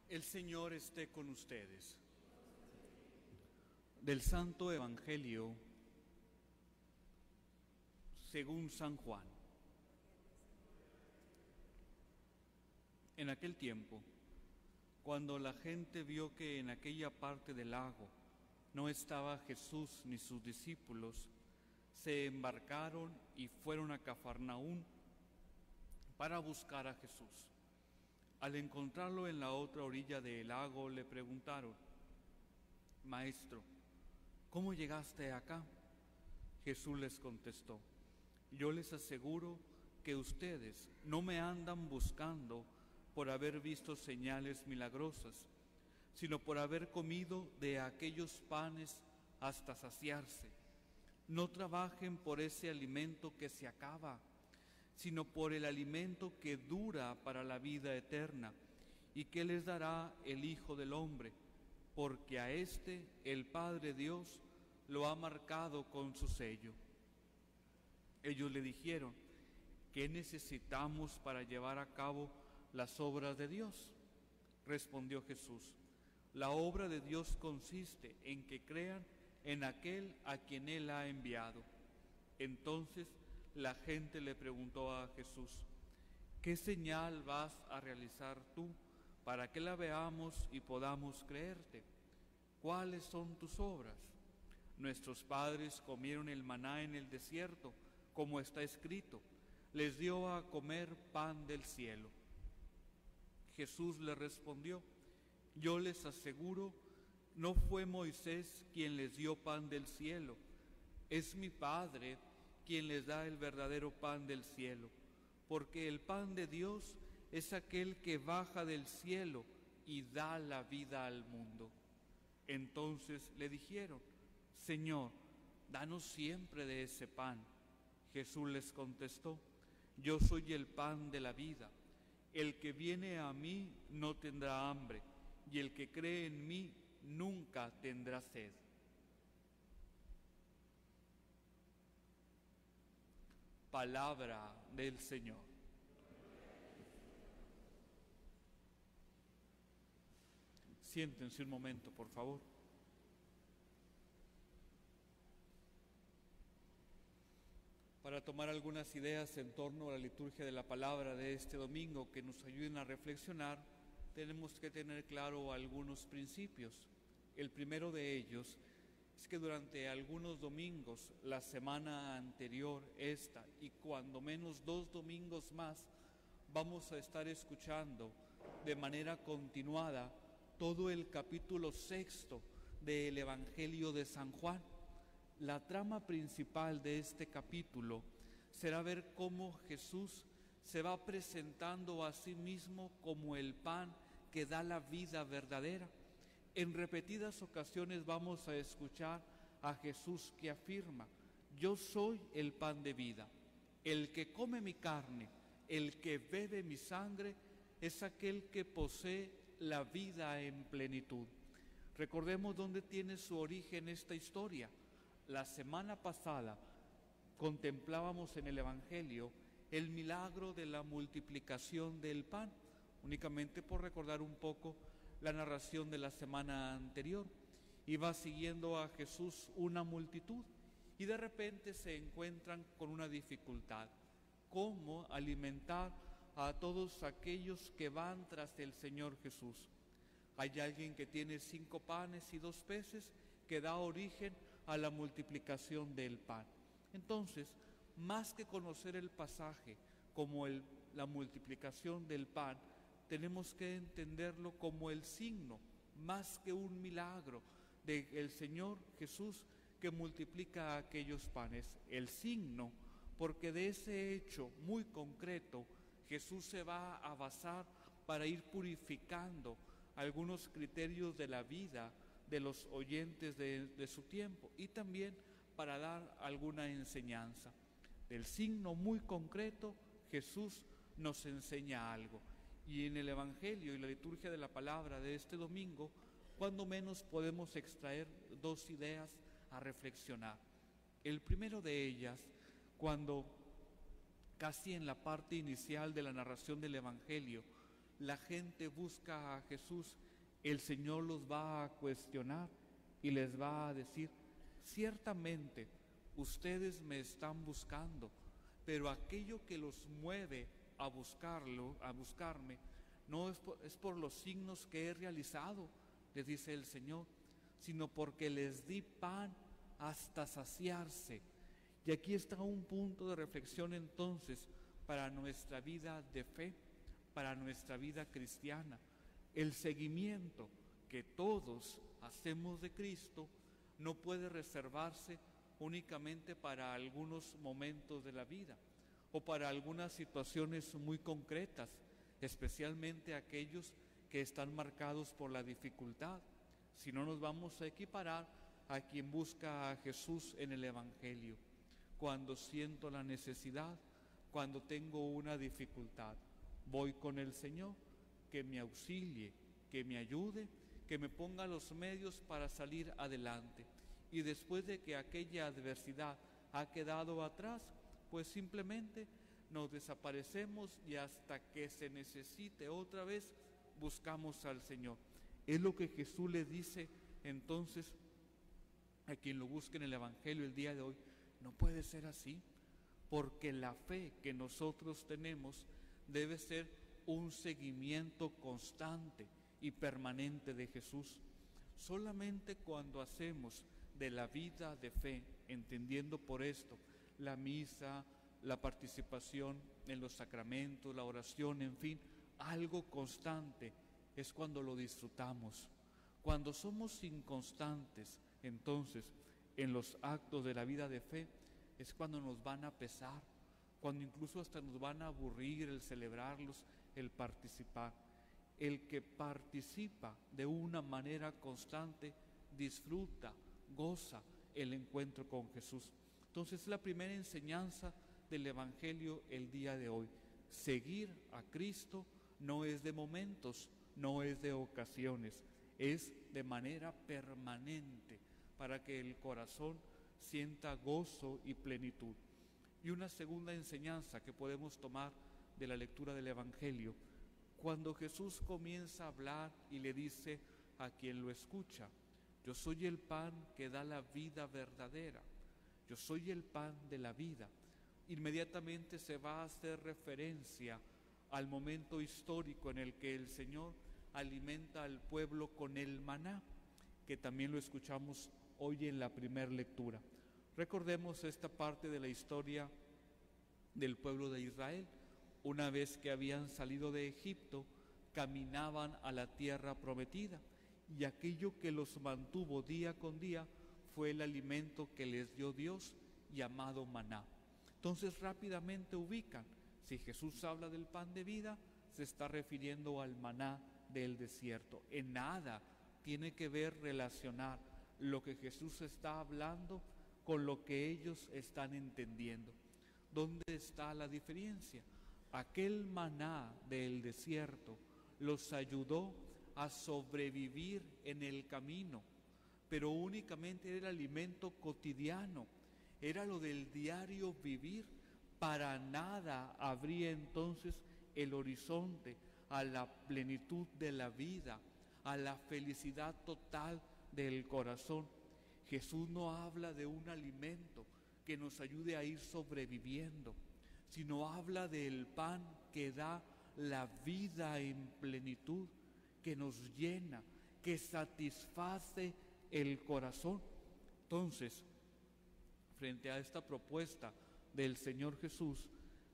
El Señor esté con ustedes. Del Santo Evangelio según San Juan. En aquel tiempo, cuando la gente vio que en aquella parte del lago no estaba Jesús ni sus discípulos, se embarcaron y fueron a Cafarnaún para buscar a Jesús. Al encontrarlo en la otra orilla del lago, le preguntaron: Maestro, ¿cómo llegaste acá? Jesús les contestó: Yo les aseguro que ustedes no me andan buscando por haber visto señales milagrosas, sino por haber comido de aquellos panes hasta saciarse. No trabajen por ese alimento que se acaba, sino por el alimento que dura para la vida eterna, y que les dará el Hijo del Hombre, porque a éste el Padre Dios lo ha marcado con su sello. Ellos le dijeron: ¿qué necesitamos para llevar a cabo las obras de Dios? Respondió Jesús: la obra de Dios consiste en que crean en aquel a quien Él ha enviado. Entonces la gente le preguntó a Jesús: ¿qué señal vas a realizar tú para que la veamos y podamos creerte? ¿Cuáles son tus obras? Nuestros padres comieron el maná en el desierto, como está escrito: les dio a comer pan del cielo. Jesús le respondió: yo les aseguro, no fue Moisés quien les dio pan del cielo, es mi Padre quien les da el verdadero pan del cielo, porque el pan de Dios es aquel que baja del cielo y da la vida al mundo. Entonces le dijeron: Señor, danos siempre de ese pan. Jesús les contestó: yo soy el pan de la vida. El que viene a mí no tendrá hambre, y el que cree en mí nunca tendrá sed. Palabra del Señor. Siéntense un momento, por favor. Para tomar algunas ideas en torno a la liturgia de la palabra de este domingo que nos ayuden a reflexionar, tenemos que tener claro algunos principios. El primero de ellos es que durante algunos domingos, la semana anterior, esta y cuando menos 2 domingos más, vamos a estar escuchando de manera continuada todo el capítulo 6 del Evangelio de San Juan. La trama principal de este capítulo será ver cómo Jesús se va presentando a sí mismo como el pan que da la vida verdadera. En repetidas ocasiones vamos a escuchar a Jesús que afirma: yo soy el pan de vida. El que come mi carne, el que bebe mi sangre, es aquel que posee la vida en plenitud. Recordemos dónde tiene su origen esta historia. La semana pasada contemplábamos en el Evangelio el milagro de la multiplicación del pan, únicamente por recordar un poco la narración de la semana anterior. Iba siguiendo a Jesús una multitud y de repente se encuentran con una dificultad: cómo alimentar a todos aquellos que van tras el Señor Jesús. Hay alguien que tiene 5 panes y 2 peces que da origen a la multiplicación del pan. Entonces, más que conocer el pasaje como la multiplicación del pan, tenemos que entenderlo como el signo, más que un milagro, del Señor Jesús que multiplica aquellos panes. El signo, porque de ese hecho muy concreto Jesús se va a basar para ir purificando algunos criterios de la vida de los oyentes de su tiempo, y también para dar alguna enseñanza. Del signo muy concreto Jesús nos enseña algo, y en el Evangelio y la liturgia de la palabra de este domingo, cuando menos podemos extraer 2 ideas a reflexionar. El primero de ellas, cuando casi en la parte inicial de la narración del Evangelio, la gente busca a Jesús, el Señor los va a cuestionar y les va a decir: ciertamente ustedes me están buscando, pero aquello que los mueve a buscarme, no es por los signos que he realizado, les dice el Señor, sino porque les di pan hasta saciarse. Y aquí está un punto de reflexión entonces para nuestra vida de fe, para nuestra vida cristiana. El seguimiento que todos hacemos de Cristo no puede reservarse únicamente para algunos momentos de la vida o para algunas situaciones muy concretas, especialmente aquellos que están marcados por la dificultad, si no nos vamos a equiparar a quien busca a Jesús en el Evangelio. Cuando siento la necesidad, cuando tengo una dificultad, voy con el Señor, que me auxilie, que me ayude, que me ponga los medios para salir adelante. Y después de que aquella adversidad ha quedado atrás, pues simplemente nos desaparecemos y hasta que se necesite otra vez, buscamos al Señor. Es lo que Jesús le dice entonces a quien lo busque en el Evangelio el día de hoy. No puede ser así, porque la fe que nosotros tenemos debe ser un seguimiento constante y permanente de Jesús. Solamente cuando hacemos de la vida de fe, entendiendo por esto la misa, la participación en los sacramentos, la oración, en fin, algo constante, es cuando lo disfrutamos. Cuando somos inconstantes, entonces, en los actos de la vida de fe, es cuando nos van a pesar, cuando incluso hasta nos van a aburrir el celebrarlos, el participar. El que participa de una manera constante disfruta, goza el encuentro con Jesús. Entonces, la primera enseñanza del Evangelio el día de hoy: seguir a Cristo no es de momentos, no es de ocasiones, es de manera permanente, para que el corazón sienta gozo y plenitud. Y una segunda enseñanza que podemos tomar de la lectura del Evangelio: cuando Jesús comienza a hablar y le dice a quien lo escucha: yo soy el pan que da la vida verdadera, yo soy el pan de la vida, inmediatamente se va a hacer referencia al momento histórico en el que el Señor alimenta al pueblo con el maná, que también lo escuchamos hoy en la primera lectura. Recordemos esta parte de la historia del pueblo de Israel. Una vez que habían salido de Egipto, caminaban a la tierra prometida, y aquello que los mantuvo día con día fue el alimento que les dio Dios, llamado maná. Entonces rápidamente ubican: si Jesús habla del pan de vida, se está refiriendo al maná del desierto. En nada tiene que ver relacionar lo que Jesús está hablando con lo que ellos están entendiendo. ¿Dónde está la diferencia? Aquel maná del desierto los ayudó a sobrevivir en el camino, pero únicamente era el alimento cotidiano, era lo del diario vivir. Para nada abría entonces el horizonte a la plenitud de la vida, a la felicidad total del corazón. Jesús no habla de un alimento que nos ayude a ir sobreviviendo, sino habla del pan que da la vida en plenitud, que nos llena, que satisface el corazón. Entonces, frente a esta propuesta del Señor Jesús,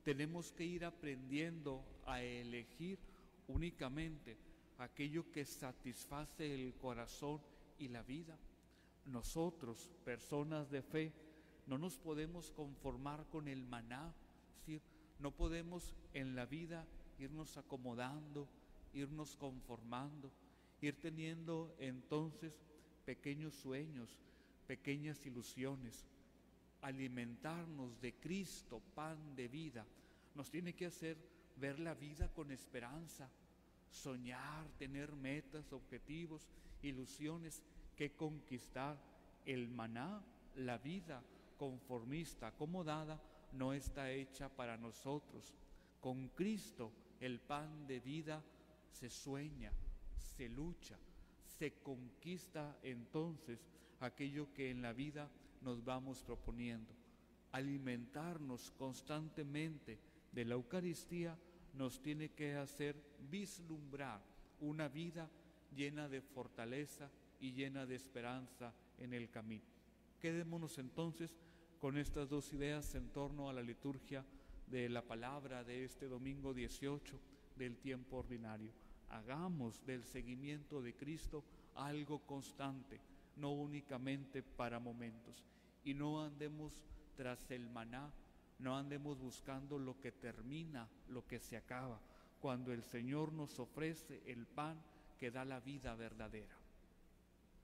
tenemos que ir aprendiendo a elegir únicamente aquello que satisface el corazón y la vida. Nosotros, personas de fe, no nos podemos conformar con el maná, es decir, no podemos en la vida irnos acomodando, irnos conformando, ir teniendo entonces pequeños sueños, pequeñas ilusiones. Alimentarnos de Cristo, pan de vida, nos tiene que hacer ver la vida con esperanza, soñar, tener metas, objetivos, ilusiones que conquistar. El maná, la vida conformista, acomodada, no está hecha para nosotros. Con Cristo, el pan de vida, se sueña, se lucha, se conquista entonces aquello que en la vida nos vamos proponiendo. Alimentarnos constantemente de la Eucaristía nos tiene que hacer vislumbrar una vida llena de fortaleza y llena de esperanza en el camino. Quedémonos entonces con estas dos ideas en torno a la liturgia de la palabra de este domingo 18 del tiempo ordinario. Hagamos del seguimiento de Cristo algo constante, no únicamente para momentos, y no andemos tras el maná, no andemos buscando lo que termina, lo que se acaba, cuando el Señor nos ofrece el pan que da la vida verdadera.